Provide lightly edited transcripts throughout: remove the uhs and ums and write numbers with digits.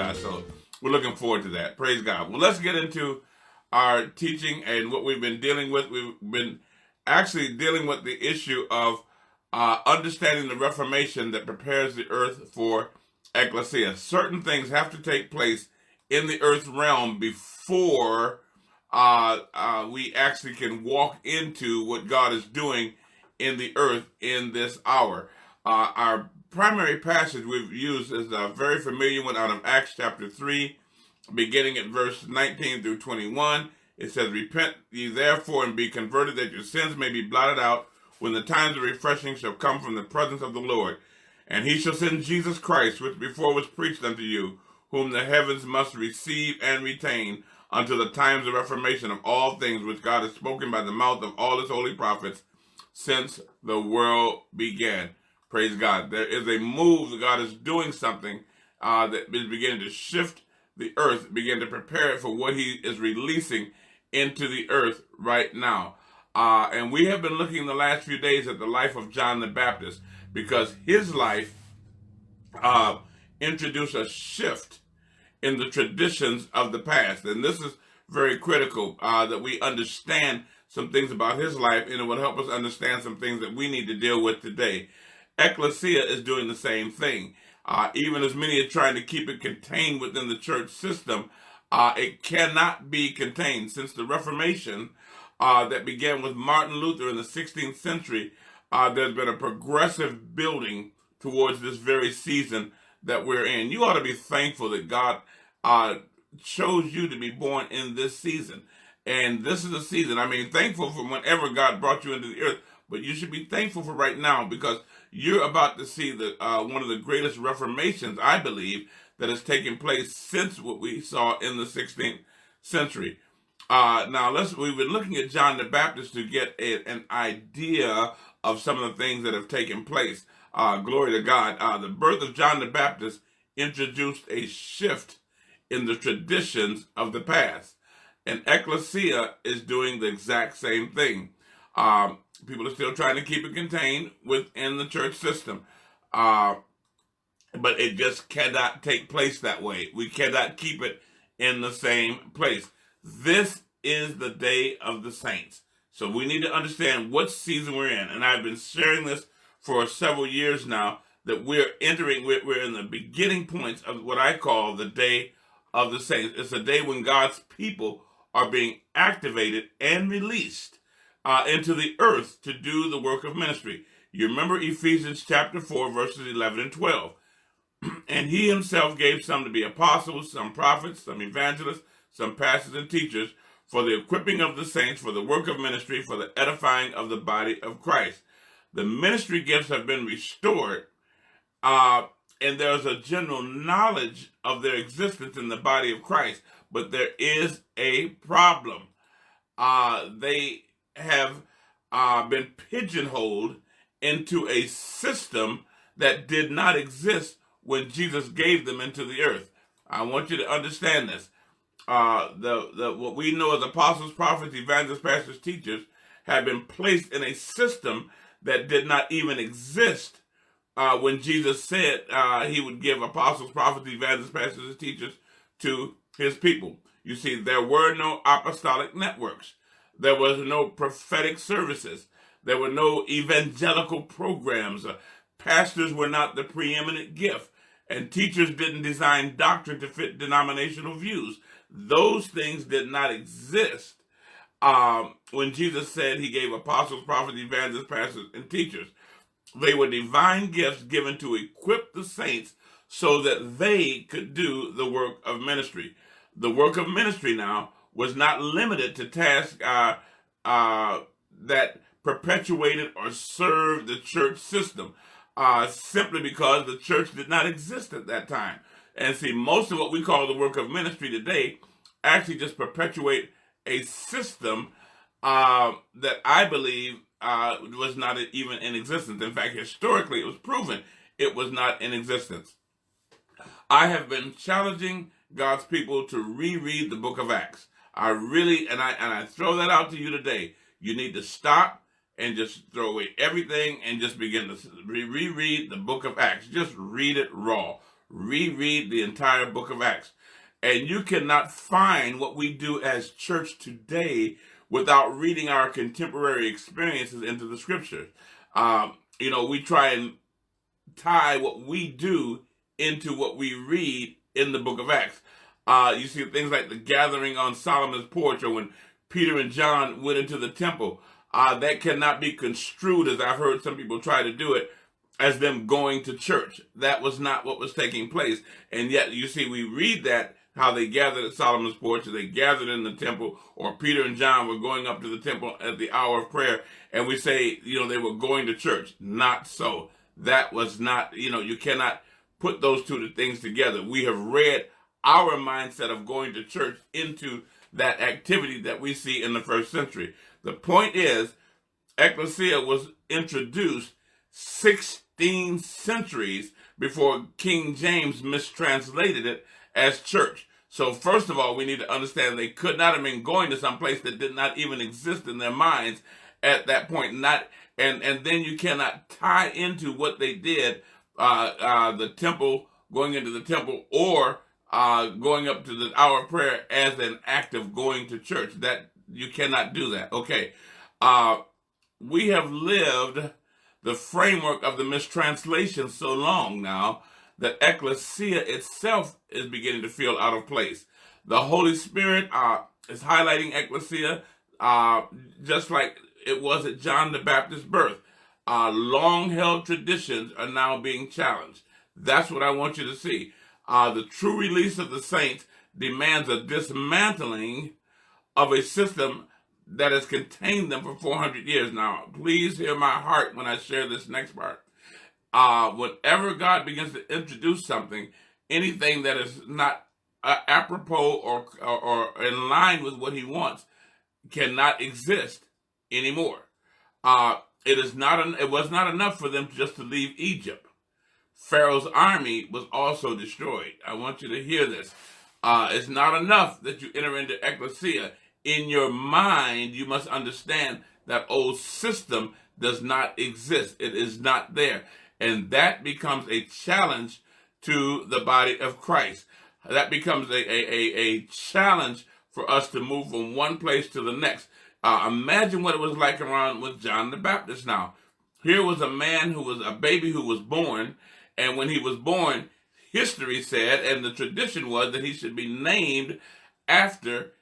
God. So we're looking forward to that. Praise God. Well, let's get into our teaching and what we've been dealing with. We've been actually dealing with the issue of understanding the Reformation that prepares the earth for Ekklesia. Certain things have to take place in the earth realm before we actually can walk into what God is doing in the earth in this hour. Our primary passage we've used is a very familiar one out of Acts chapter 3, beginning at verse 19 through 21. It says, "Repent ye therefore and be converted, that your sins may be blotted out, when the times of refreshing shall come from the presence of the Lord. And he shall send Jesus Christ, which before was preached unto you, whom the heavens must receive and retain, until the times of reformation of all things which God has spoken by the mouth of all his holy prophets since the world began." Praise God. There is a move that God is doing something that is beginning to shift the earth, begin to prepare it for what he is releasing into the earth right now. And we have been looking the last few days at the life of John the Baptist, because his life introduced a shift in the traditions of the past. And this is very critical that we understand some things about his life, and it will help us understand some things that we need to deal with today. Ekklesia is doing the same thing. Even as many are trying to keep it contained within the church system, it cannot be contained. Since the Reformation that began with Martin Luther in the 16th century, there's been a progressive building towards this very season that we're in. You ought to be thankful that God chose you to be born in this season. And this is a season, thankful for whenever God brought you into the earth, but you should be thankful for right now, because you're about to see one of the greatest reformations, I believe, that has taken place since what we saw in the 16th century. Now, we've been looking at John the Baptist to get an idea of some of the things that have taken place. Glory to God. The birth of John the Baptist introduced a shift in the traditions of the past. And Ekklesia is doing the exact same thing. People are still trying to keep it contained within the church system. But it just cannot take place that way. We cannot keep it in the same place. This is the day of the saints. So we need to understand what season we're in. And I've been sharing this for several years now, that we're in the beginning points of what I call the day of the saints. It's a day when God's people are being activated and released into the earth to do the work of ministry. You remember Ephesians chapter 4, verses 11 and 12. "And he himself gave some to be apostles, some prophets, some evangelists, some pastors and teachers, for the equipping of the saints, for the work of ministry, for the edifying of the body of Christ." The ministry gifts have been restored, and there's a general knowledge of their existence in the body of Christ. But there is a problem. They have been pigeon-holed into a system that did not exist when Jesus gave them into the earth. I want you to understand this. What we know as apostles, prophets, evangelists, pastors, teachers have been placed in a system that did not even exist when Jesus said he would give apostles, prophets, evangelists, pastors, and teachers to his people. You see, there were no apostolic networks. There was no prophetic services. There were no evangelical programs. Pastors were not the preeminent gift. And teachers didn't design doctrine to fit denominational views. Those things did not exist when Jesus said he gave apostles, prophets, evangelists, pastors, and teachers. They were divine gifts given to equip the saints so that they could do the work of ministry. The work of ministry now was not limited to tasks that perpetuated or served the church system, simply because the church did not exist at that time. And see, most of what we call the work of ministry today actually just perpetuate a system that I believe was not even in existence. In fact, historically, it was proven it was not in existence. I have been challenging God's people to reread the book of Acts. I throw that out to you today. You need to stop and just throw away everything and just begin to reread the book of Acts. Just read it raw. reread the entire book of Acts. And you cannot find what we do as church today without reading our contemporary experiences into the scriptures. We try and tie what we do into what we read in the book of Acts. You see things like the gathering on Solomon's porch, or when Peter and John went into the temple. That cannot be construed, as I've heard some people try to do it, as them going to church. That was not what was taking place. And yet, you see, we read that, how they gathered at Solomon's porch, or they gathered in the temple, or Peter and John were going up to the temple at the hour of prayer, and we say, they were going to church. Not so. That was not, you cannot put those two things together. We have read our mindset of going to church into that activity that we see in the first century. The point is, Ekklesia was introduced 16 centuries before King James mistranslated it as church. So first of all, we need to understand they could not have been going to some place that did not even exist in their minds at that point. And then you cannot tie into what they did, the temple, going into the temple, or going up to the hour of prayer as an act of going to church. That you cannot do that. Okay. We have lived the framework of the mistranslation so long now that Ekklesia itself is beginning to feel out of place. The Holy Spirit is highlighting Ekklesia just like it was at John the Baptist's birth. Long-held traditions are now being challenged. That's what I want you to see. The true release of the saints demands a dismantling of a system that has contained them for 400 years. Now, please hear my heart when I share this next part. Whenever God begins to introduce something, anything that is not apropos or in line with what he wants cannot exist anymore. It was not enough for them just to leave Egypt. Pharaoh's army was also destroyed. I want you to hear this. It's not enough that you enter into Ekklesia. In your mind, you must understand that old system does not exist. It is not there. And that becomes a challenge to the body of Christ. That becomes a challenge for us to move from one place to the next. Imagine what it was like around with John the Baptist now. Here was a man who was a baby who was born, and when he was born, history said, and the tradition was, that he should be named after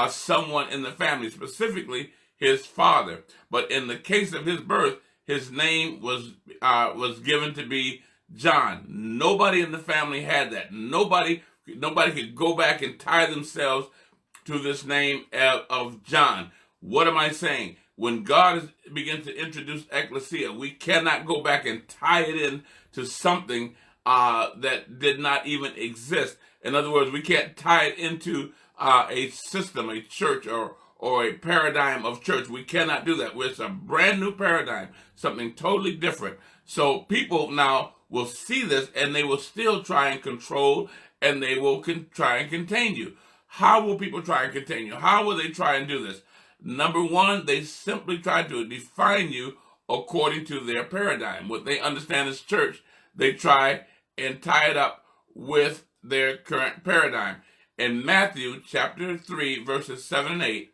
someone in the family, specifically his father. But in the case of his birth, his name was given to be John. Nobody in the family had that. Nobody could go back and tie themselves to this name of John. What am I saying? When God begins to introduce Ekklesia, we cannot go back and tie it in to something that did not even exist. In other words, we can't tie it into a system, a church, or a paradigm of church. We cannot do that. It's a brand new paradigm, something totally different. So people now will see this, and they will still try and control, and they will try and contain you. How will people try and contain you? How will they try and do this? Number one, they simply try to define you according to their paradigm. What they understand as church, they try and tie it up with their current paradigm. In Matthew chapter 3, verses 7 and 8,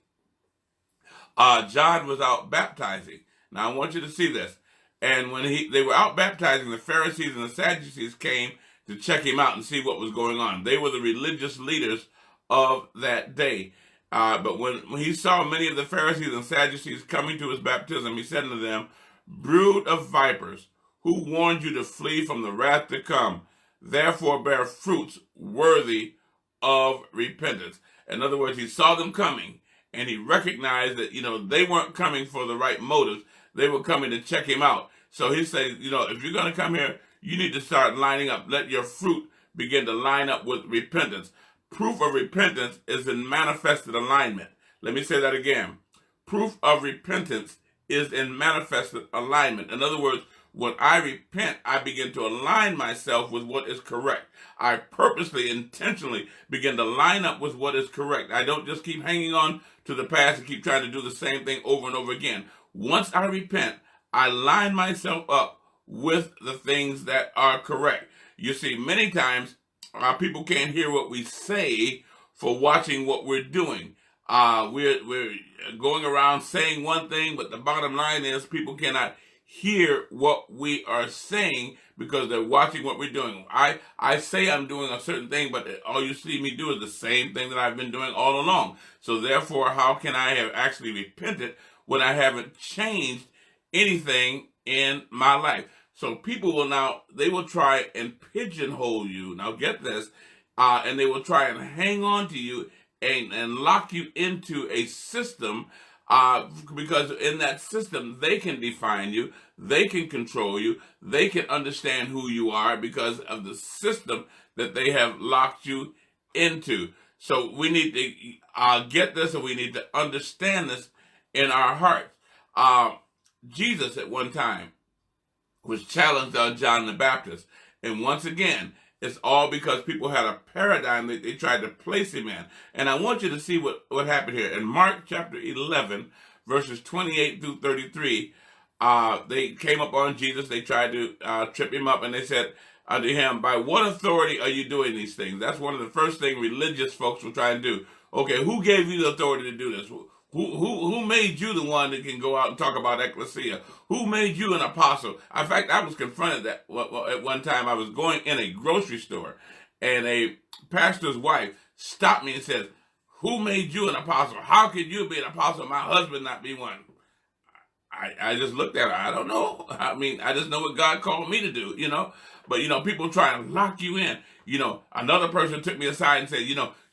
John was out baptizing. Now I want you to see this. And when they were out baptizing, the Pharisees and the Sadducees came to check him out and see what was going on. They were the religious leaders of that day. But when he saw many of the Pharisees and Sadducees coming to his baptism, he said to them, "Brood of vipers, who warned you to flee from the wrath to come? Therefore bear fruits worthy of repentance." In other words, he saw them coming, and he recognized that, they weren't coming for the right motives. They were coming to check him out. So he said, if you're going to come here, you need to start lining up. Let your fruit begin to line up with repentance. Proof of repentance is in manifested alignment. Let me say that again. Proof of repentance is in manifested alignment. In other words, when I repent, I begin to align myself with what is correct. I purposely, intentionally begin to line up with what is correct. I don't just keep hanging on to the past and keep trying to do the same thing over and over again. Once I repent, I line myself up with the things that are correct. You see, many times people can't hear what we say for watching what we're doing. We're going around saying one thing, but the bottom line is people cannot hear what we are saying because they're watching what we're doing. I say I'm doing a certain thing, but all you see me do is the same thing that I've been doing all along. So therefore, how can I have actually repented when I haven't changed anything in my life? So people they will try and pigeonhole you. Now get this, and they will try and hang on to you and lock you into a system, because in that system they can define you, they can control you, they can understand who you are because of the system that they have locked you into. So we need to get this, and we need to understand this in our hearts. Jesus at one time was challenged on John the Baptist, and once again, it's all because people had a paradigm that they tried to place him in. And I want you to see what happened here. In Mark chapter 11, verses 28 through 33, they came up on Jesus. They tried to trip him up, and they said unto him, by what authority are you doing these things? That's one of the first things religious folks will try and do. Okay, who gave you the authority to do this? Who made you the one that can go out and talk about Ekklesia? Who made you an apostle? In fact, I was confronted that at one time. I was going in a grocery store, and a pastor's wife stopped me and said, who made you an apostle? How could you be an apostle and my husband not be one? I just looked at her. I don't know. I mean, I just know what God called me to do, But, people try to lock you in. Another person took me aside and said,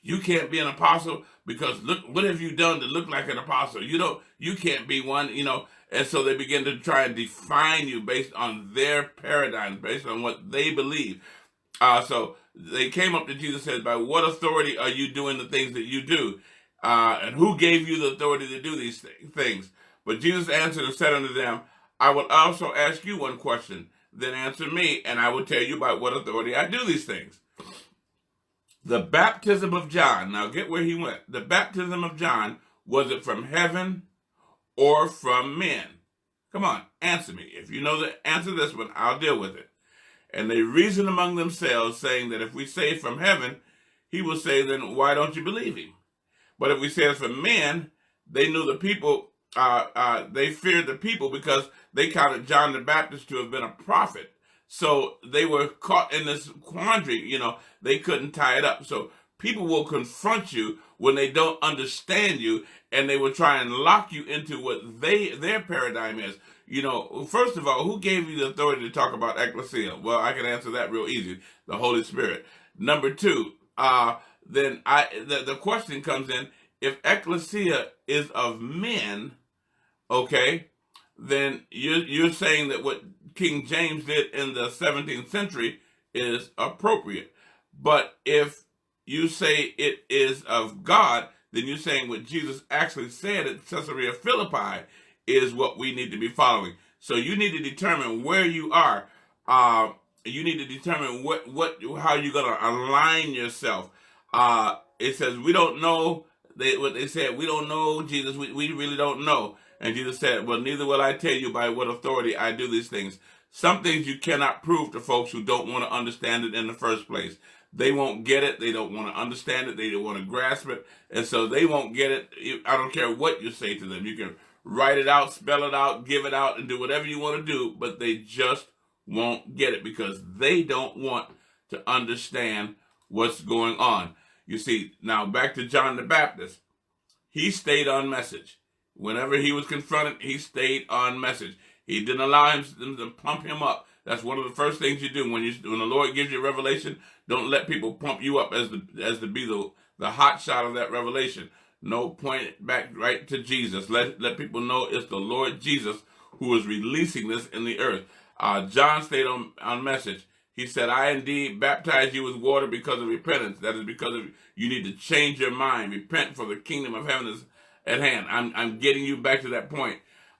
you can't be an apostle because look, what have you done to look like an apostle? You can't be one, And so they begin to try and define you based on their paradigm, based on what they believe. So they came up to Jesus and said, by what authority are you doing the things that you do? And who gave you the authority to do these things? But Jesus answered and said unto them, I will also ask you one question, then answer me, and I will tell you by what authority I do these things. The baptism of John, now get where he went. The baptism of John, was it from heaven or from men? Come on, answer me. If you know the answer to this one, I'll deal with it. And they reasoned among themselves, saying that if we say from heaven, he will say, then why don't you believe him? But if we say it's from men, they knew the people, they feared the people because they counted John the Baptist to have been a prophet. So they were caught in this quandary, they couldn't tie it up. So people will confront you when they don't understand you, and they will try and lock you into what their paradigm is. First of all, who gave you the authority to talk about Ekklesia? Well, I can answer that real easy. The Holy Spirit. Number two, then the question comes in, if Ekklesia is of men, okay, then you're saying that what King James did in the 17th century is appropriate. But if you say it is of God, then you're saying what Jesus actually said at Caesarea Philippi is what we need to be following. So you need to determine where you are. You need to determine how you're going to align yourself. It says we don't know. What they said, we don't know Jesus. We really don't know. And Jesus said, well, neither will I tell you by what authority I do these things. Some things you cannot prove to folks who don't want to understand it in the first place. They won't get it. They don't want to understand it. They don't want to grasp it. And so they won't get it. I don't care what you say to them. You can write it out, spell it out, give it out, and do whatever you want to do, but they just won't get it because they don't want to understand what's going on. You see, now back to John the Baptist. He stayed on message. Whenever he was confronted, he stayed on message. He didn't allow them to pump him up. That's one of the first things you do when the Lord gives you a revelation. Don't let people pump you up as to be the hot shot of that revelation. No, point it back right to Jesus. Let people know it's the Lord Jesus who is releasing this in the earth. John stayed on message. He said, I indeed baptize you with water because of repentance. That is because you need to change your mind. Repent, for the kingdom of heaven is at hand. I'm getting you back to that point.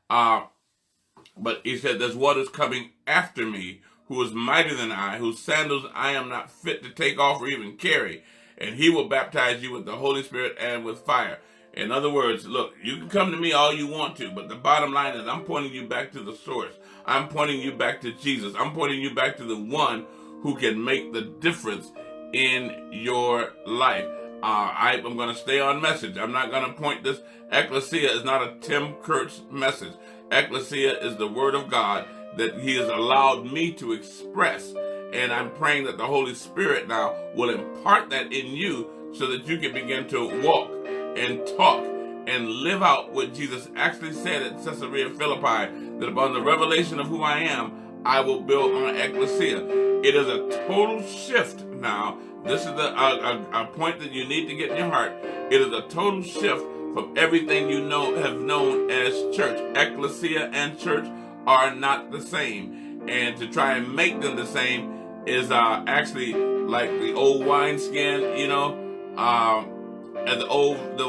But he said, there's waters coming after me, who is mightier than I, whose sandals I am not fit to take off or even carry. And he will baptize you with the Holy Spirit and with fire. In other words, look, you can come to me all you want to, but the bottom line is I'm pointing you back to the source. I'm pointing you back to Jesus. I'm pointing you back to the one who can make the difference in your life. I'm going to stay on message. I'm not going to point this. Ekklesia is not a Tim Kurtz message. Ekklesia is the word of God that he has allowed me to express. And I'm praying that the Holy Spirit now will impart that in you so that you can begin to walk and talk and live out what Jesus actually said at Caesarea Philippi, that upon the revelation of who I am, I will build my Ekklesia. It is a total shift now. This is a point that you need to get in your heart. It is a total shift from everything you have known as church. Ekklesia and church are not the same. And to try and make them the same is actually like the old wineskin, and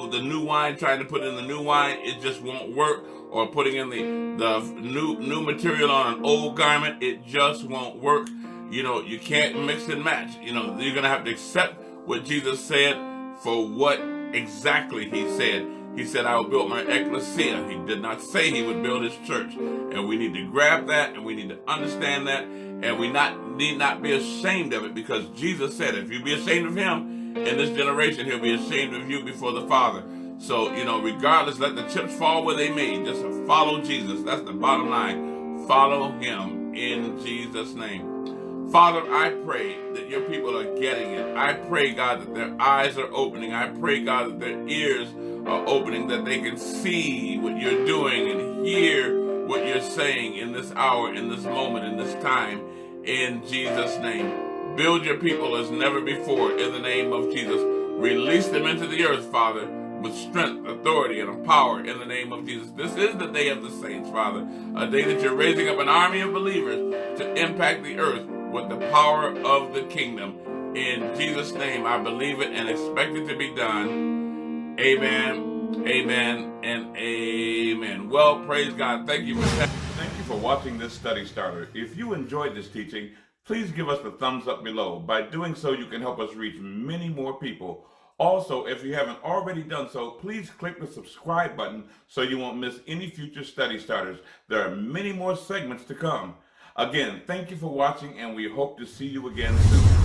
the new wine, trying to put in the new wine, it just won't work. Or putting in the new material on an old garment, it just won't work. You can't mix and match. You're going to have to accept what Jesus said for what exactly he said. He said, I will build my Ekklesia. He did not say he would build his church. And we need to grab that, and we need to understand that, and we need not be ashamed of it, because Jesus said, if you be ashamed of him in this generation, he'll be ashamed of you before the Father. So, regardless, let the chips fall where they may. Just follow Jesus. That's the bottom line. Follow him in Jesus' name. Father, I pray that your people are getting it. I pray, God, that their eyes are opening. I pray, God, that their ears are opening, that they can see what you're doing and hear what you're saying in this hour, in this moment, in this time, in Jesus' name. Build your people as never before in the name of Jesus. Release them into the earth, Father, with strength, authority, and power in the name of Jesus. This is the day of the saints, Father, a day that you're raising up an army of believers to impact the earth with the power of the kingdom. In Jesus' name, I believe it and expect it to be done. Amen, amen, and amen. Well, praise God. Thank you for watching this study starter. If you enjoyed this teaching, please give us the thumbs up below. By doing so, you can help us reach many more people. Also, if you haven't already done so, please click the subscribe button so you won't miss any future study starters. There are many more segments to come. Again, thank you for watching, and we hope to see you again soon.